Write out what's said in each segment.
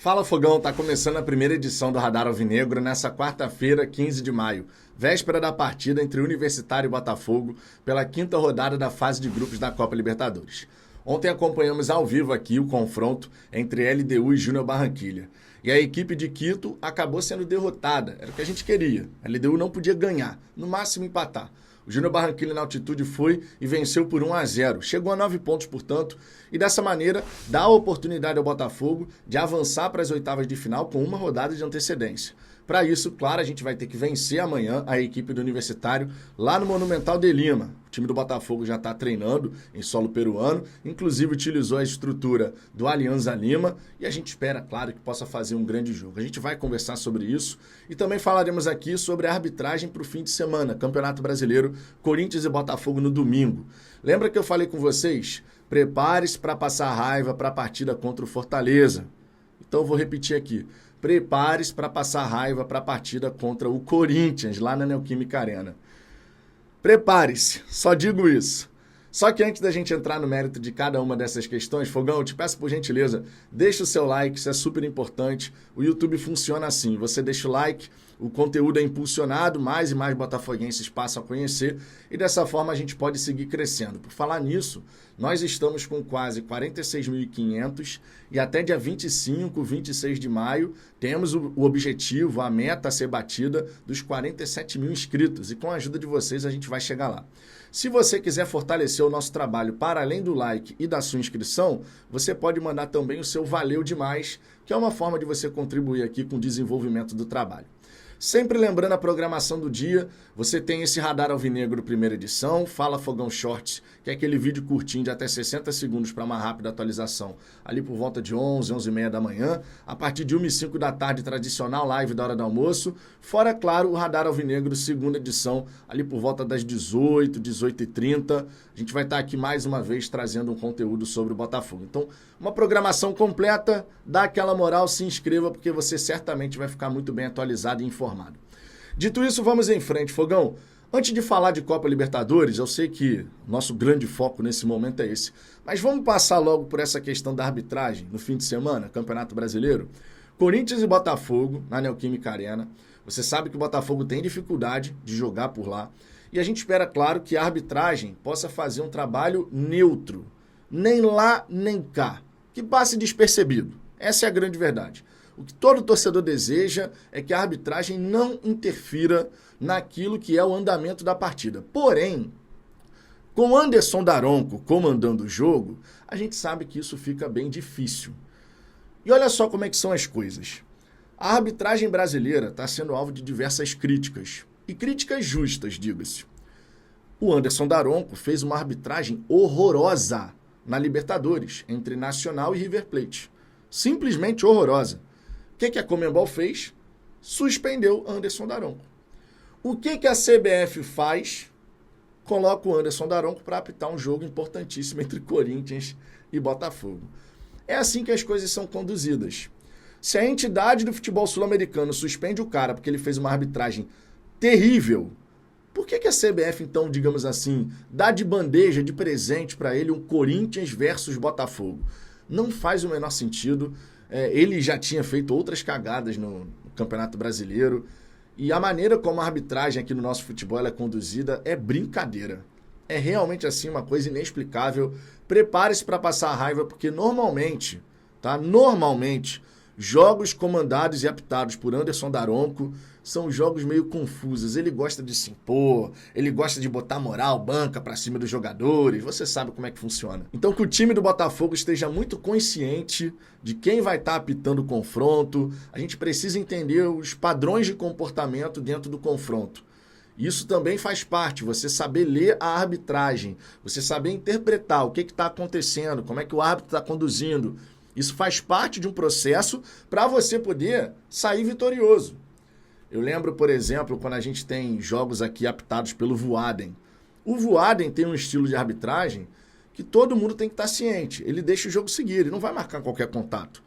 Fala Fogão, tá começando a primeira edição do Radar Alvinegro nessa quarta-feira, 15 de maio, véspera da partida entre Universitário e Botafogo pela quinta rodada da fase de grupos da Copa Libertadores. Ontem acompanhamos ao vivo aqui o confronto entre LDU e Júnior Barranquilla. E a equipe de Quito acabou sendo derrotada, era o que a gente queria. A LDU não podia ganhar, no máximo empatar. O Júnior Barranquilla na altitude foi e venceu por 1-0. Chegou a 9 pontos, portanto, e dessa maneira dá a oportunidade ao Botafogo de avançar para as oitavas de final com uma rodada de antecedência. Para isso, claro, a gente vai ter que vencer amanhã a equipe do Universitário lá no Monumental de Lima. O time do Botafogo já está treinando em solo peruano, inclusive utilizou a estrutura do Alianza Lima e a gente espera, claro, que possa fazer um grande jogo. A gente vai conversar sobre isso e também falaremos aqui sobre a arbitragem para o fim de semana, Campeonato Brasileiro, Corinthians e Botafogo no domingo. Lembra que eu falei com vocês? Prepare-se para passar raiva para a partida contra o Fortaleza. Então eu vou repetir aqui. Prepare-se para passar raiva para a partida contra o Corinthians, lá na Neoquímica Arena. Prepare-se, só digo isso. Só que antes da gente entrar no mérito de cada uma dessas questões, Fogão, eu te peço por gentileza, deixa o seu like, isso é super importante. O YouTube funciona assim, você deixa o like, o conteúdo é impulsionado, mais e mais botafoguenses passam a conhecer e dessa forma a gente pode seguir crescendo. Por falar nisso, nós estamos com quase 46.500 e até dia 25, 26 de maio, temos o objetivo, a meta a ser batida dos 47 mil inscritos e com a ajuda de vocês a gente vai chegar lá. Se você quiser fortalecer o nosso trabalho para além do like e da sua inscrição, você pode mandar também o seu valeu demais, que é uma forma de você contribuir aqui com o desenvolvimento do trabalho. Sempre lembrando a programação do dia, você tem esse Radar Alvinegro primeira edição, Fala Fogão Shorts, que é aquele vídeo curtinho de até 60 segundos para uma rápida atualização, ali por volta de 11, 11h30 da manhã, a partir de 1h05 da tarde, tradicional live da hora do almoço, fora, claro, o Radar Alvinegro segunda edição, ali por volta das 18, 18h30, a gente vai estar aqui mais uma vez trazendo um conteúdo sobre o Botafogo. Então, uma programação completa, dá aquela moral, se inscreva, porque você certamente vai ficar muito bem atualizado e informado. Dito isso, vamos em frente, Fogão. Antes de falar de Copa Libertadores, eu sei que nosso grande foco nesse momento é esse, mas vamos passar logo por essa questão da arbitragem no fim de semana, Campeonato Brasileiro. Corinthians e Botafogo, na Neoquímica Arena. Você sabe que o Botafogo tem dificuldade de jogar por lá. E a gente espera, claro, que a arbitragem possa fazer um trabalho neutro. Nem lá, nem cá. Que passe despercebido. Essa é a grande verdade. O que todo torcedor deseja é que a arbitragem não interfira naquilo que é o andamento da partida. Porém, com Anderson Daronco comandando o jogo, a gente sabe que isso fica bem difícil. E olha só como é que são as coisas. A arbitragem brasileira está sendo alvo de diversas críticas. E críticas justas, diga-se. O Anderson Daronco fez uma arbitragem horrorosa na Libertadores, entre Nacional e River Plate. Simplesmente horrorosa. O que a Conmebol fez? Suspendeu Anderson Daronco. O que a CBF faz? Coloca o Anderson Daronco para apitar um jogo importantíssimo entre Corinthians e Botafogo. É assim que as coisas são conduzidas. Se a entidade do futebol sul-americano suspende o cara porque ele fez uma arbitragem terrível, por que a CBF, então, digamos assim, dá de bandeja, de presente para ele um Corinthians versus Botafogo? Não faz o menor sentido. Ele já tinha feito outras cagadas no Campeonato Brasileiro e a maneira como a arbitragem aqui no nosso futebol é conduzida é brincadeira. É realmente assim uma coisa inexplicável. Prepare-se para passar a raiva porque normalmente, jogos comandados e apitados por Anderson Daronco são jogos meio confusos. Ele gosta de se impor, ele gosta de botar moral, banca pra cima dos jogadores. Você sabe como é que funciona. Então que o time do Botafogo esteja muito consciente de quem vai estar apitando o confronto. A gente precisa entender os padrões de comportamento dentro do confronto. Isso também faz parte, você saber ler a arbitragem, você saber interpretar o que está acontecendo, como é que o árbitro está conduzindo. Isso faz parte de um processo para você poder sair vitorioso. Eu lembro, por exemplo, quando a gente tem jogos aqui apitados pelo Voaden. O Voaden tem um estilo de arbitragem que todo mundo tem que estar ciente. Ele deixa o jogo seguir, ele não vai marcar qualquer contato.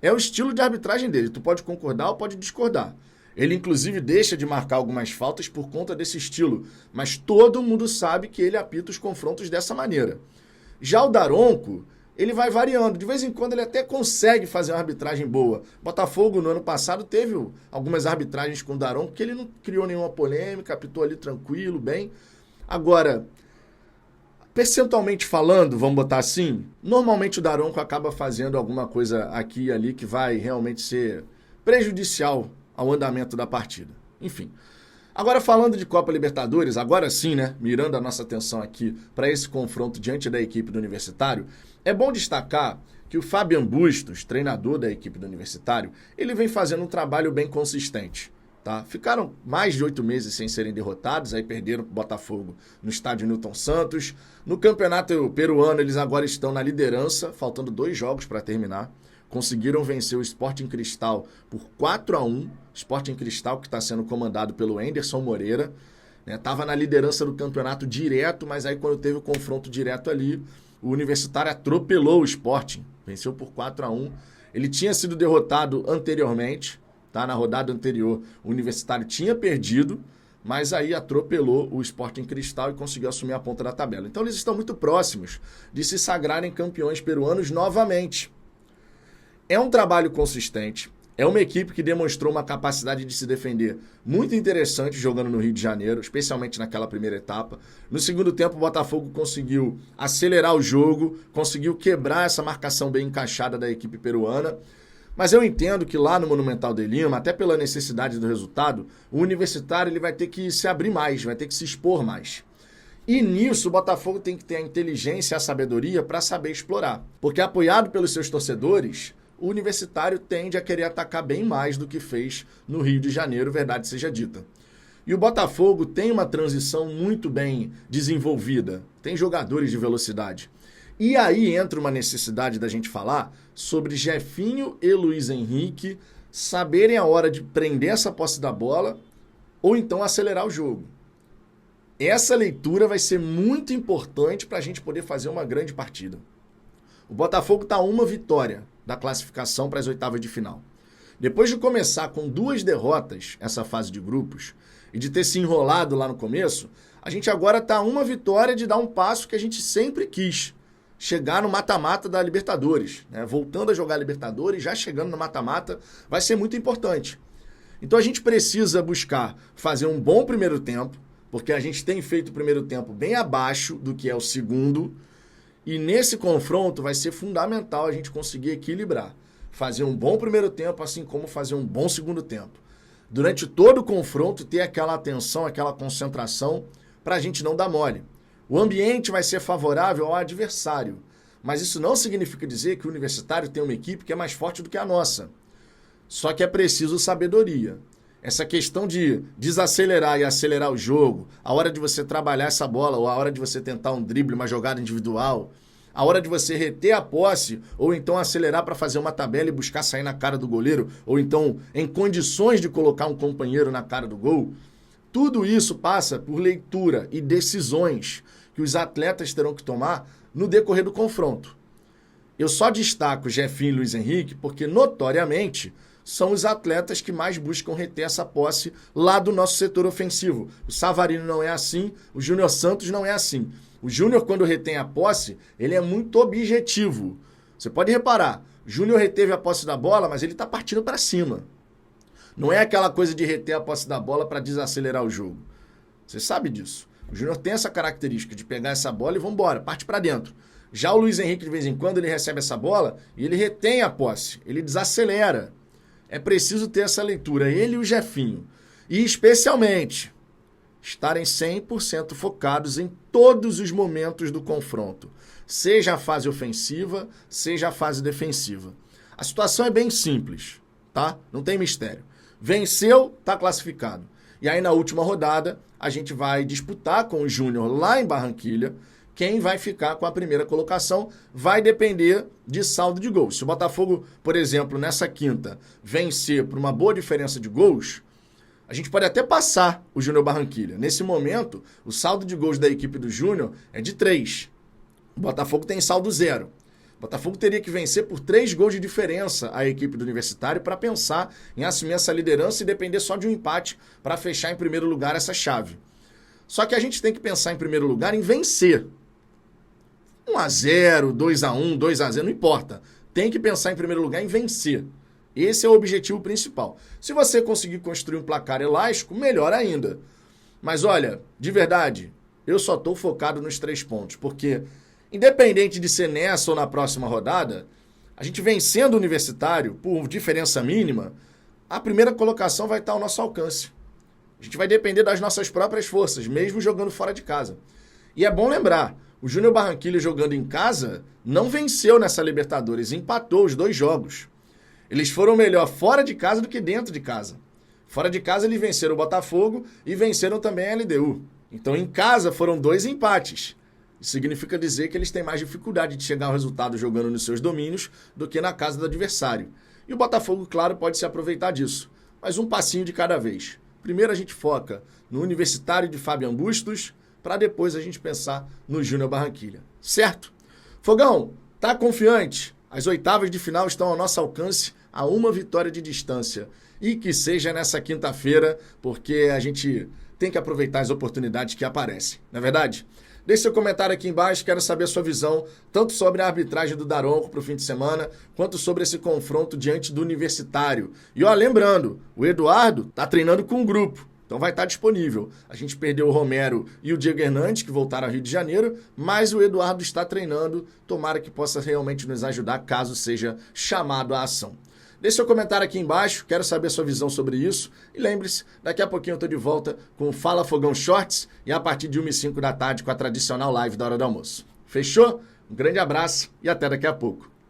É o estilo de arbitragem dele. Tu pode concordar ou pode discordar. Ele, inclusive, deixa de marcar algumas faltas por conta desse estilo. Mas todo mundo sabe que ele apita os confrontos dessa maneira. Já o Daronco, ele vai variando. De vez em quando ele até consegue fazer uma arbitragem boa. Botafogo, no ano passado, teve algumas arbitragens com o Daronco, que ele não criou nenhuma polêmica, apitou ali tranquilo, bem. Agora, percentualmente falando, vamos botar assim, normalmente o Daronco acaba fazendo alguma coisa aqui e ali que vai realmente ser prejudicial ao andamento da partida. Enfim. Agora, falando de Copa Libertadores, agora sim, né, mirando a nossa atenção aqui para esse confronto diante da equipe do Universitário, é bom destacar que o Fabian Bustos, treinador da equipe do Universitário, ele vem fazendo um trabalho bem consistente. Tá? Ficaram mais de 8 meses sem serem derrotados, aí perderam para o Botafogo no estádio Newton Santos. No campeonato peruano, eles agora estão na liderança, faltando 2 jogos para terminar. Conseguiram vencer o Sporting Cristal por 4-1. Sporting Cristal, que está sendo comandado pelo Anderson Moreira. Estava na liderança do campeonato direto, mas aí quando teve o confronto direto ali, o Universitário atropelou o Sporting. Venceu por 4-1. Ele tinha sido derrotado anteriormente. Tá? Na rodada anterior, o Universitário tinha perdido, mas aí atropelou o Sporting Cristal e conseguiu assumir a ponta da tabela. Então eles estão muito próximos de se sagrarem campeões peruanos novamente. É um trabalho consistente, é uma equipe que demonstrou uma capacidade de se defender muito interessante jogando no Rio de Janeiro, especialmente naquela primeira etapa. No segundo tempo, o Botafogo conseguiu acelerar o jogo, conseguiu quebrar essa marcação bem encaixada da equipe peruana. Mas eu entendo que lá no Monumental de Lima, até pela necessidade do resultado, o Universitário ele vai ter que se abrir mais, vai ter que se expor mais. E nisso o Botafogo tem que ter a inteligência e a sabedoria para saber explorar. Porque apoiado pelos seus torcedores, o Universitário tende a querer atacar bem mais do que fez no Rio de Janeiro, verdade seja dita. E o Botafogo tem uma transição muito bem desenvolvida, tem jogadores de velocidade. E aí entra uma necessidade da gente falar sobre Jefinho e Luiz Henrique saberem a hora de prender essa posse da bola ou então acelerar o jogo. Essa leitura vai ser muito importante para a gente poder fazer uma grande partida. O Botafogo está a 1 vitória da classificação para as oitavas de final. Depois de começar com 2 derrotas essa fase de grupos e de ter se enrolado lá no começo, a gente agora está a 1 vitória de dar um passo que a gente sempre quis. Chegar no mata-mata da Libertadores, né? Voltando a jogar Libertadores, já chegando no mata-mata, vai ser muito importante. Então a gente precisa buscar fazer um bom primeiro tempo, porque a gente tem feito o primeiro tempo bem abaixo do que é o segundo, e nesse confronto vai ser fundamental a gente conseguir equilibrar. Fazer um bom primeiro tempo, assim como fazer um bom segundo tempo. Durante todo o confronto, ter aquela atenção, aquela concentração, para a gente não dar mole. O ambiente vai ser favorável ao adversário, mas isso não significa dizer que o Universitário tem uma equipe que é mais forte do que a nossa. Só que é preciso sabedoria. Essa questão de desacelerar e acelerar o jogo, a hora de você trabalhar essa bola, ou a hora de você tentar um drible, uma jogada individual, a hora de você reter a posse, ou então acelerar para fazer uma tabela e buscar sair na cara do goleiro, ou então em condições de colocar um companheiro na cara do gol, tudo isso passa por leitura e decisões que os atletas terão que tomar no decorrer do confronto. Eu só destaco Jefinho e Luiz Henrique porque, notoriamente, são os atletas que mais buscam reter essa posse lá do nosso setor ofensivo. O Savarino não é assim, o Júnior Santos não é assim. O Júnior, quando retém a posse, ele é muito objetivo. Você pode reparar, o Júnior reteve a posse da bola, mas ele está partindo para cima. Não é aquela coisa de reter a posse da bola para desacelerar o jogo. Você sabe disso. O Júnior tem essa característica de pegar essa bola e vambora, parte para dentro. Já o Luiz Henrique, de vez em quando, ele recebe essa bola e ele retém a posse, ele desacelera. É preciso ter essa leitura, ele e o Jefinho. E, especialmente, estarem 100% focados em todos os momentos do confronto. Seja a fase ofensiva, seja a fase defensiva. A situação é bem simples, tá? Não tem mistério. Venceu, está classificado. E aí, na última rodada, a gente vai disputar com o Júnior lá em Barranquilha. Quem vai ficar com a primeira colocação vai depender de saldo de gols. Se o Botafogo, por exemplo, nessa quinta, vencer por uma boa diferença de gols, a gente pode até passar o Júnior Barranquilha. Nesse momento, o saldo de gols da equipe do Júnior é de 3. O Botafogo tem saldo 0. O Botafogo teria que vencer por 3 gols de diferença a equipe do Universitário para pensar em assumir essa liderança e depender só de um empate para fechar em primeiro lugar essa chave. Só que a gente tem que pensar em primeiro lugar em vencer. 1-0, 2-1, 2-0, não importa. Tem que pensar em primeiro lugar em vencer. Esse é o objetivo principal. Se você conseguir construir um placar elástico, melhor ainda. Mas olha, de verdade, eu só estou focado nos 3 pontos, porque independente de ser nessa ou na próxima rodada, a gente vencendo o Universitário por diferença mínima, a primeira colocação vai estar ao nosso alcance. A gente vai depender das nossas próprias forças, mesmo jogando fora de casa. E é bom lembrar, o Júnior Barranquilla jogando em casa não venceu nessa Libertadores, empatou os 2 jogos. Eles foram melhor fora de casa do que dentro de casa. Fora de casa eles venceram o Botafogo e venceram também a LDU. Então em casa foram 2 empates. Isso significa dizer que eles têm mais dificuldade de chegar ao resultado jogando nos seus domínios do que na casa do adversário. E o Botafogo, claro, pode se aproveitar disso. Mas um passinho de cada vez. Primeiro a gente foca no Universitário de Fabian Bustos, para depois a gente pensar no Júnior Barranquilla. Certo? Fogão, tá confiante? As oitavas de final estão ao nosso alcance a 1 vitória de distância. E que seja nessa quinta-feira, porque a gente tem que aproveitar as oportunidades que aparecem. Não é verdade? Deixe seu comentário aqui embaixo, quero saber a sua visão, tanto sobre a arbitragem do Daronco para o fim de semana, quanto sobre esse confronto diante do Universitário. E ó, lembrando, o Eduardo está treinando com um grupo, então vai estar disponível. A gente perdeu o Romero e o Diego Hernandes, que voltaram ao Rio de Janeiro, mas o Eduardo está treinando, tomara que possa realmente nos ajudar, caso seja chamado à ação. Deixe seu comentário aqui embaixo, quero saber a sua visão sobre isso. E lembre-se, daqui a pouquinho eu estou de volta com o Fala Fogão Shorts e a partir de 1h05 da tarde com a tradicional live da hora do almoço. Fechou? Um grande abraço e até daqui a pouco.